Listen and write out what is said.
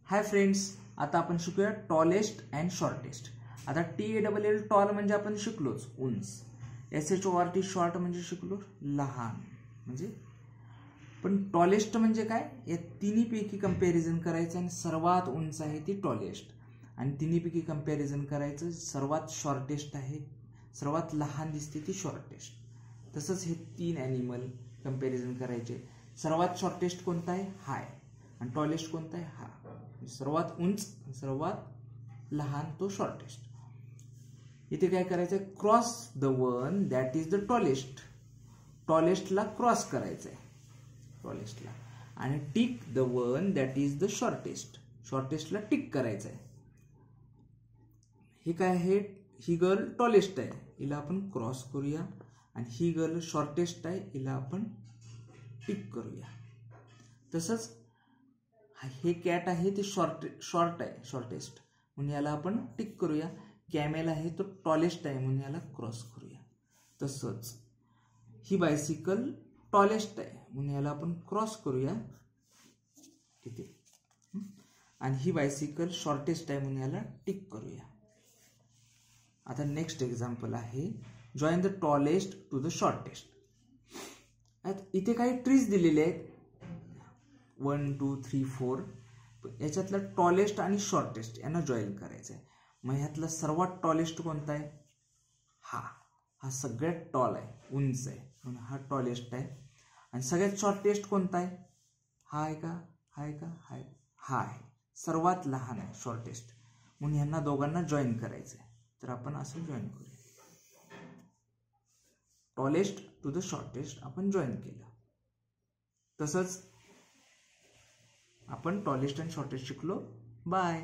Hi friends, आता आपण शिकूया टॉलेस्ट अँड शॉर्टेस्ट. आता TALL टॉल म्हणजे आपण शिकलोच उंच, SHORT शॉर्ट म्हणजे शिकलो लहान म्हणजे. पण टॉलेस्ट म्हणजे काय, या तिन्हीपैकी कंपॅरिझन करायचं आणि सर्वात उंच आहे ती टॉलेस्ट, आणि तिन्हीपैकी कंपॅरिझन करायचं सर्वात शॉर्टेस्ट आहे, सर्वात लहान दिसते ती शॉर्टेस्ट. तसंच हे तीन ॲनिमल कंपॅरिझन करायचे. सर्वात शॉर्टेस्ट कोणता आहे, हाय, आणि टॉलेस्ट कोणता आहे, हा. सर्वात उंच सर्वात लहान तो शॉर्टेस्ट. इथे काय करायचंय, cross the one that is the tallest. टॉलेस्टला क्रॉस करायचंय टॉलेस्टला, आणि tick the one that is the shortest. शॉर्टेस्टला टिक करायचंय. हे काय आहे, ही गर्ल टॉलेस्ट आहे, हिला आपण क्रॉस करूया, आणि ही गर्ल शॉर्टेस्ट आहे, हिला आपण टिक करूया. तसंच हे कॅट आहे ते शॉर्ट आहे, शॉर्टेस्ट, म्हणून याला आपण टिक करूया. कॅमेल आहे तो टॉलेस्ट आहे, म्हणून याला क्रॉस करूया. तसंच ही बायसिकल टॉलेस्ट आहे, म्हणून याला आपण क्रॉस करूया तिथे, आणि ही बायसिकल शॉर्टेस्ट आहे, म्हणून याला टिक करूया. आता नेक्स्ट एक्झाम्पल आहे, join the tallest to the shortest. इथे काही ट्रीज दिलेले आहेत 1 2 3 4. याच्यातला टॉलेस्ट आणि शॉर्टेस्ट यांना जॉईन करायचं आहे. मग ह्यातला सर्वात टॉलेस्ट कोणता आहे, हा सगळ्यात टॉल आहे, उंच आहे, म्हणून हा टॉलेस्ट आहे. आणि सगळ्यात शॉर्टेस्ट कोणता आहे, हा आहे का, हा आहे, सर्वात लहान आहे शॉर्टेस्ट, म्हणून ह्यांना दोघांना जॉईन करायचं आहे. तर आपण असं जॉईन करूया, टॉलेस्ट टू द शॉर्टेस्ट आपण जॉईन केलं. तसंच आपण टॉलेस्ट अँड शॉर्टेस्ट शिकलो. बाय.